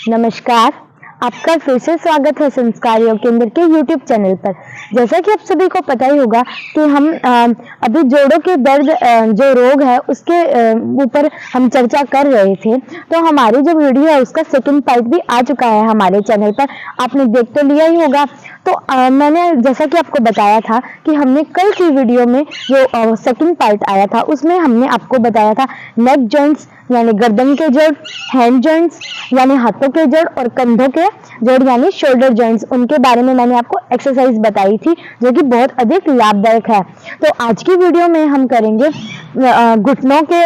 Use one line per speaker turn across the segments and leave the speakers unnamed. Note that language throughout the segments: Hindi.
नमस्कार, आपका फिर से स्वागत है संस्कार योग केंद्र के YouTube चैनल पर। जैसा कि आप सभी को पता ही होगा कि हम अभी जोड़ों के दर्द जो रोग है उसके ऊपर हम चर्चा कर रहे थे। तो हमारी जो वीडियो है उसका सेकंड पार्ट भी आ चुका है हमारे चैनल पर, आपने देख तो लिया ही होगा। तो मैंने जैसा कि आपको बताया था कि हमने कल की वीडियो में जो सेकंड पार्ट आया था उसमें हमने आपको बताया था नेक जॉइंट्स यानी गर्दन के जोड़, हैंड जॉइंट्स यानी हाथों के जोड़ और कंधों के जोड़ यानी शोल्डर जॉइंट्स, उनके बारे में मैंने आपको एक्सरसाइज बताई थी जो कि बहुत अधिक लाभदायक है। तो आज की वीडियो में हम करेंगे घुटनों के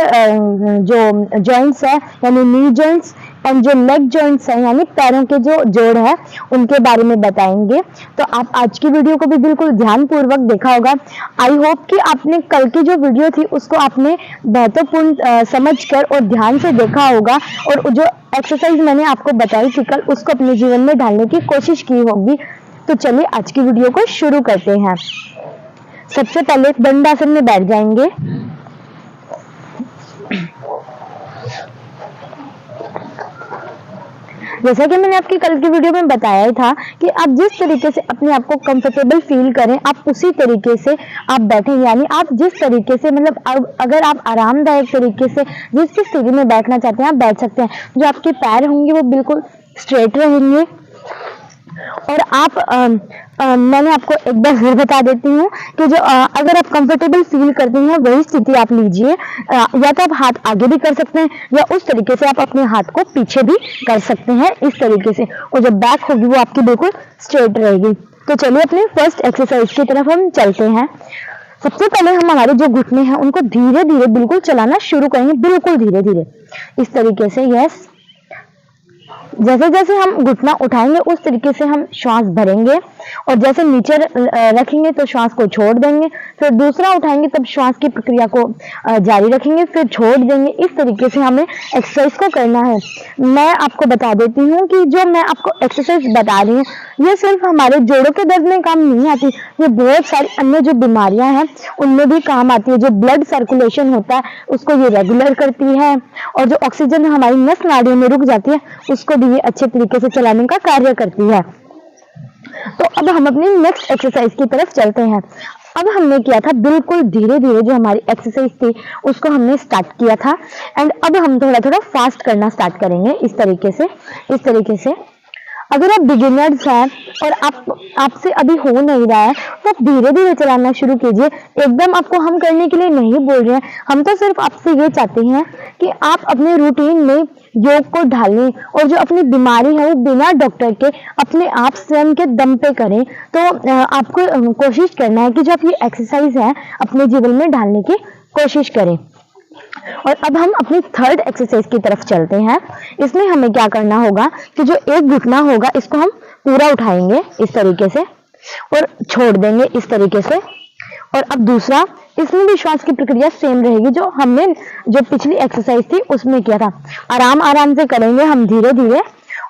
जो जॉइंट्स है यानी नी जॉइंट्स एंड जो लेग जॉइंट्स है यानी पैरों के जो जोड़ है उनके बारे में बताएंगे। तो आप आज की वीडियो को भी बिल्कुल ध्यान पूर्वक देखा होगा। आई होप कि आपने कल की जो वीडियो थी उसको आपने महत्वपूर्ण समझकर और ध्यान से देखा होगा और जो एक्सरसाइज मैंने आपको बताई थी कल उसको अपने जीवन में ढालने की कोशिश की होगी। तो चलिए आज की वीडियो को शुरू करते हैं। सबसे पहले दंडासन में बैठ जाएंगे। जैसा कि मैंने आपकी कल की वीडियो में बताया था कि आप जिस तरीके से अपने आप को कंफर्टेबल फील करें आप उसी तरीके से आप बैठें, यानी आप जिस तरीके से मतलब अगर आप आरामदायक तरीके से जिस स्थिति में बैठना चाहते हैं आप बैठ सकते हैं। जो आपके पैर होंगे वो बिल्कुल स्ट्रेट रहेंगे और आप मैंने आपको एक बार फिर बता देती हूँ कि जो अगर आप कंफर्टेबल फील करते हैं वही स्थिति आप लीजिए। या तो आप हाथ आगे भी कर सकते हैं या उस तरीके से आप अपने हाथ को पीछे भी कर सकते हैं इस तरीके से, और जो बैक होगी वो आपकी बिल्कुल स्ट्रेट रहेगी। तो चलिए अपने फर्स्ट एक्सरसाइज की तरफ हम चलते हैं। सबसे पहले हम हमारे जो घुटने हैं उनको धीरे धीरे बिल्कुल चलाना शुरू करेंगे, बिल्कुल धीरे धीरे इस तरीके से। यस, जैसे जैसे हम घुटना उठाएंगे उस तरीके से हम श्वास भरेंगे और जैसे नीचे रखेंगे तो श्वास को छोड़ देंगे, फिर दूसरा उठाएंगे तब श्वास की प्रक्रिया को जारी रखेंगे, फिर छोड़ देंगे। इस तरीके से हमें एक्सरसाइज को करना है। मैं आपको बता देती हूँ कि जो मैं आपको एक्सरसाइज बता रही हूँ ये सिर्फ हमारे जोड़ों के दर्द में काम नहीं आती, ये बहुत सारी अन्य जो बीमारियां हैं उनमें भी काम आती है। जो ब्लड सर्कुलेशन होता है उसको ये रेगुलर करती है और जो ऑक्सीजन हमारी नस नाड़ियों में रुक जाती है उसको भी ये अच्छे तरीके से चलाने का कार्य करती है। तो अब हम अपनी नेक्स्ट एक्सरसाइज की तरफ चलते हैं। अब हमने किया था बिल्कुल धीरे धीरे जो हमारी एक्सरसाइज थी उसको हमने स्टार्ट किया था एंड अब हम थोड़ा थोड़ा फास्ट करना स्टार्ट करेंगे इस तरीके से। अगर आप बिगिनर्स हैं और आपसे अभी हो नहीं रहा है तो आप धीरे धीरे चलाना शुरू कीजिए। एकदम आपको हम करने के लिए नहीं बोल रहे हैं, हम तो सिर्फ आपसे ये चाहते हैं कि आप अपने रूटीन में योग को ढालें और जो अपनी बीमारी है वो बिना डॉक्टर के अपने आप स्वयं के दम पे करें। तो आपको कोशिश करना है कि जो आप ये एक्सरसाइज है अपने जीवन में ढालने की कोशिश करें। और अब हम अपनी थर्ड एक्सरसाइज की तरफ चलते हैं। इसमें हमें क्या करना होगा कि जो एक घुटना होगा इसको हम पूरा उठाएंगे इस तरीके से और छोड़ देंगे इस तरीके से। और अब दूसरा, इसमें भी श्वास की प्रक्रिया सेम रहेगी जो हमने जो पिछली एक्सरसाइज थी उसमें किया था। आराम आराम से करेंगे हम धीरे धीरे।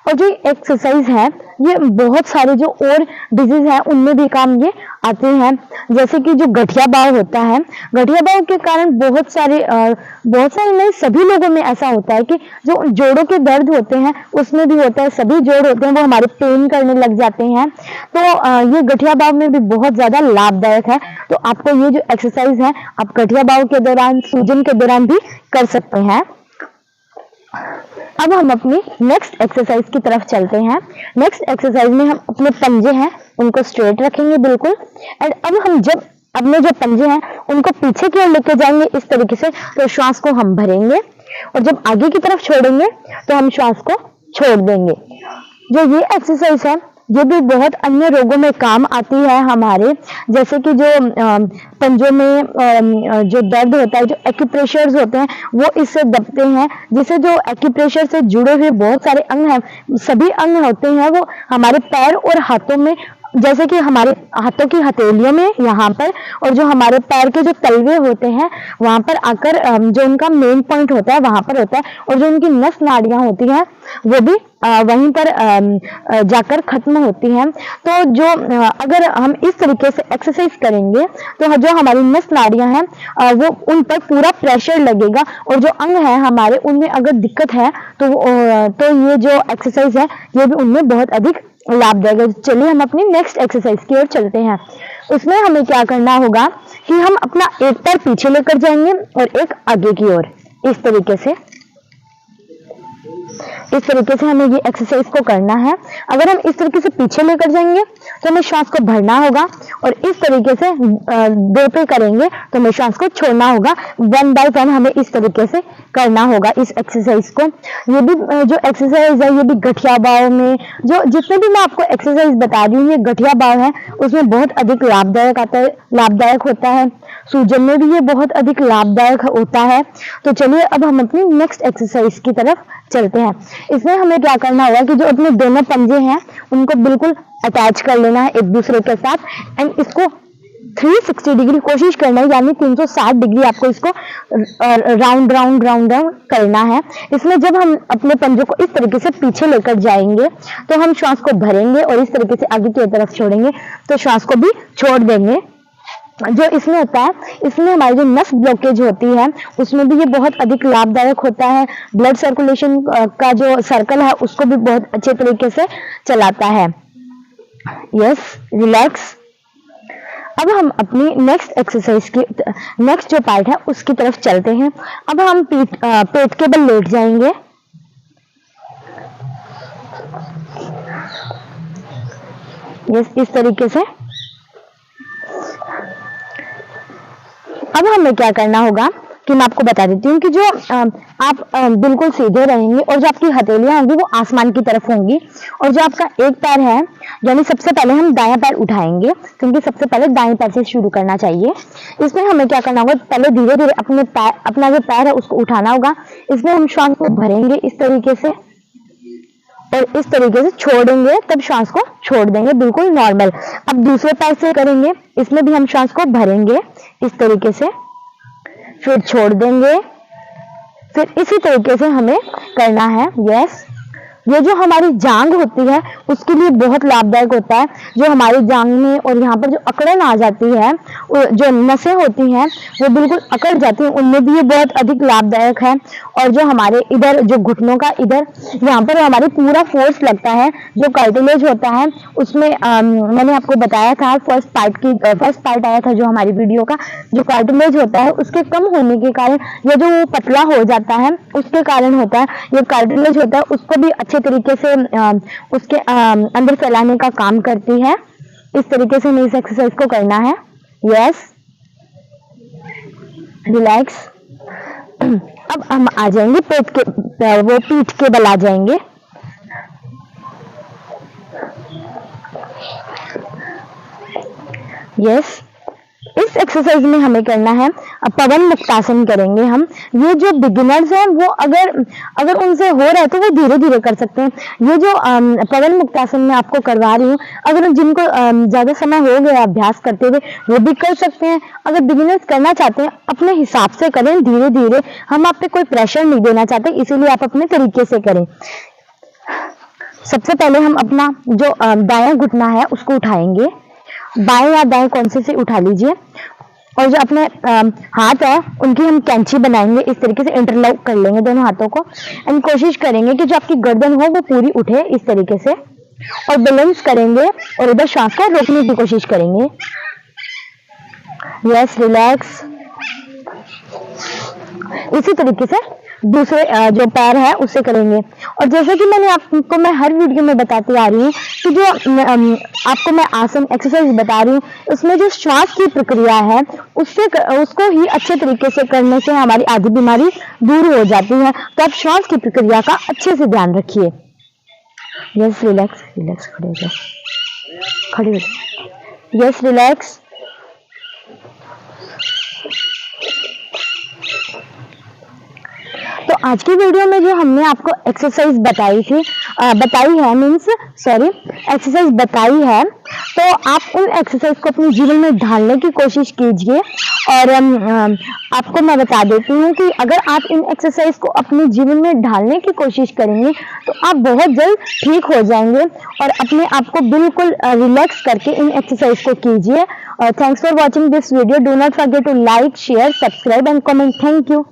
और जो एक्सरसाइज है ये बहुत सारे जो और डिजीज है उनमें भी काम ये आते हैं, जैसे कि जो गठिया बाव होता है। गठिया बाव के कारण बहुत सारे नहीं सभी लोगों में ऐसा होता है कि जो जोड़ों के दर्द होते हैं उसमें भी होता है, सभी जोड़ होते हैं वो हमारे पेन करने लग जाते हैं। तो ये गठिया बाव में भी बहुत ज्यादा लाभदायक है। तो आपको ये जो एक्सरसाइज है आप गठिया बाव के दौरान, सूजन के दौरान भी कर सकते हैं। अब हम अपनी नेक्स्ट एक्सरसाइज की तरफ चलते हैं। नेक्स्ट एक्सरसाइज में हम अपने पंजे हैं उनको स्ट्रेट रखेंगे बिल्कुल एंड अब हम जब अपने जो पंजे हैं उनको पीछे की ओर लेके जाएंगे इस तरीके से, तो श्वास को हम भरेंगे और जब आगे की तरफ छोड़ेंगे तो हम श्वास को छोड़ देंगे। जो ये एक्सरसाइज है ये भी बहुत अन्य रोगों में काम आती है हमारे, जैसे कि जो पंजों में जो दर्द होता है, जो एक्यूप्रेशर्स होते हैं वो इससे दबते हैं, जिससे जो एक्यूप्रेशर से जुड़े हुए बहुत सारे अंग हैं, सभी अंग होते हैं वो हमारे पैर और हाथों में, जैसे कि हमारे हाथों की हथेलियों में यहाँ पर और जो हमारे पैर के जो तलवे होते हैं वहां पर आकर जो उनका मेन पॉइंट होता है वहां पर होता है और जो उनकी नस नाड़ियां होती हैं वो भी वहीं पर जाकर खत्म होती हैं। तो जो अगर हम इस तरीके से एक्सरसाइज करेंगे तो जो हमारी नस नाड़ियां हैं वो उन पर पूरा प्रेशर लगेगा और जो अंग है हमारे उनमें अगर दिक्कत है तो ये जो एक्सरसाइज है ये भी उनमें बहुत अधिक लाभदायक है। चलिए हम अपनी नेक्स्ट एक्सरसाइज की ओर चलते हैं। उसमें हमें क्या करना होगा कि हम अपना एक पैर पीछे लेकर जाएंगे और एक आगे की ओर, इस तरीके से हमें ये एक्सरसाइज को करना है। अगर हम इस तरीके से पीछे लेकर जाएंगे तो हमें श्वास को भरना होगा, और इस तरीके से 2 पे करेंगे तो हमें श्वास को छोड़ना होगा। 1 बाय 1 हमें इस तरीके से करना होगा इस एक्सरसाइज को। ये भी जो एक्सरसाइज है ये भी गठिया बाव में, जो जितने भी मैं आपको एक्सरसाइज बता रही हूँ ये गठिया बाव है उसमें बहुत अधिक लाभदायक होता है। सूजन में भी ये बहुत अधिक लाभदायक होता है। तो चलिए अब हम अपनी नेक्स्ट एक्सरसाइज की तरफ चलते हैं। इसमें हमें क्या करना होगा कि जो अपने दोनों पंजे हैं उनको बिल्कुल अटैच कर लेना है एक दूसरे के साथ, एंड इसको 360 डिग्री कोशिश करना है, यानी 360 डिग्री आपको इसको राउंड करना है। इसमें जब हम अपने पंजों को इस तरीके से पीछे लेकर जाएंगे तो हम श्वास को भरेंगे और इस तरीके से आगे की तरफ छोड़ेंगे तो श्वास को भी छोड़ देंगे। जो इसमें होता है, इसमें हमारी जो नस ब्लॉकेज होती है उसमें भी ये बहुत अधिक लाभदायक होता है। ब्लड सर्कुलेशन का जो सर्कल है उसको भी बहुत अच्छे तरीके से चलाता है। Yes, relax. अब हम अपनी नेक्स्ट एक्सरसाइज की नेक्स्ट जो पार्ट है उसकी तरफ चलते हैं। अब हम पेट के बल लेट जाएंगे। यस, इस तरीके से। अब हमें क्या करना होगा कि मैं आपको बता देती हूँ कि जो आप बिल्कुल सीधे रहेंगे और जो आपकी हथेलियां होंगी वो आसमान की तरफ होंगी, और जो आपका एक पैर है, यानी सबसे पहले हम दायां पैर उठाएंगे क्योंकि सबसे पहले दाएं पैर से शुरू करना चाहिए। इसमें हमें क्या करना होगा, पहले धीरे धीरे अपना जो पैर है उसको उठाना होगा। इसमें हम श्वास को भरेंगे इस तरीके से और इस तरीके से छोड़ेंगे, तब श्वास को छोड़ देंगे बिल्कुल नॉर्मल। अब दूसरे पैर से करेंगे, इसमें भी हम श्वास को भरेंगे इस तरीके से, फिर छोड़ देंगे, फिर इसी तरीके से हमें करना है। यस, ये जो हमारी जांग होती है उसके लिए बहुत लाभदायक होता है। जो हमारी जांग में और यहाँ पर जो अकड़न आ जाती है, जो नसें होती हैं वो बिल्कुल अकड़ जाती हैं, उनमें भी ये बहुत अधिक लाभदायक है। और जो हमारे इधर जो घुटनों का इधर यहाँ पर हमारे पूरा फोर्स लगता है, जो कार्टिलेज होता है उसमें मैंने आपको बताया था फर्स्ट पार्ट आया था जो हमारी वीडियो का, जो कार्टिलेज होता है उसके कम होने के कारण या जो वो पतला हो जाता है उसके कारण होता है। ये कार्टिलेज होता है उसको भी अच्छे तरीके से उसके अंदर फैलाने का काम करती है। इस तरीके से हमें इस एक्सरसाइज को करना है। Yes, relax. अब हम आ जाएंगे पीठ के बल आ जाएंगे। यस, इस एक्सरसाइज में हमें करना है पवन मुक्तासन करेंगे हम। ये जो बिगिनर्स हैं वो अगर उनसे हो रहा है तो वो धीरे धीरे कर सकते हैं। ये जो पवन मुक्तासन मैं आपको करवा रही हूँ, अगर जिनको ज्यादा समय हो गया अभ्यास करते हुए वो भी कर सकते हैं। अगर बिगिनर्स करना चाहते हैं अपने हिसाब से करें, धीरे धीरे। हम आप पे कोई प्रेशर नहीं देना चाहते, इसीलिए आप अपने तरीके से करें। सबसे पहले हम अपना जो दायां घुटना है उसको उठाएंगे, बाएं या दाएं कौन से उठा लीजिए, और जो अपने हाथ है उनकी हम कैंची बनाएंगे, इस तरीके से इंटरलॉक कर लेंगे दोनों हाथों को, एंड कोशिश करेंगे कि जो आपकी गर्दन हो वो पूरी उठे इस तरीके से, और बैलेंस करेंगे और इधर श्वास को रोकने की कोशिश करेंगे। Yes, relax. इसी तरीके से दूसरे जो पैर है उससे करेंगे। और जैसे कि मैं हर वीडियो में बताती आ रही हूँ कि जो आपको मैं आसन एक्सरसाइज बता रही हूँ उसमें जो श्वास की प्रक्रिया है उसको ही अच्छे तरीके से करने से हमारी आधी बीमारी दूर हो जाती है। तो आप श्वास की प्रक्रिया का अच्छे से ध्यान रखिए। Yes, relax. खड़े हो जाओ। Yes, relax. तो आज की वीडियो में जो हमने आपको एक्सरसाइज बताई है, तो आप उन एक्सरसाइज को अपने जीवन में ढालने की कोशिश कीजिए। और आपको मैं बता देती हूँ कि अगर आप इन एक्सरसाइज को अपने जीवन में ढालने की कोशिश करेंगे तो आप बहुत जल्द ठीक हो जाएंगे, और अपने आप को बिल्कुल रिलैक्स करके इन एक्सरसाइज को कीजिए। Thanks for watching this video. Do not forget to like, share, subscribe and comment. Thank you.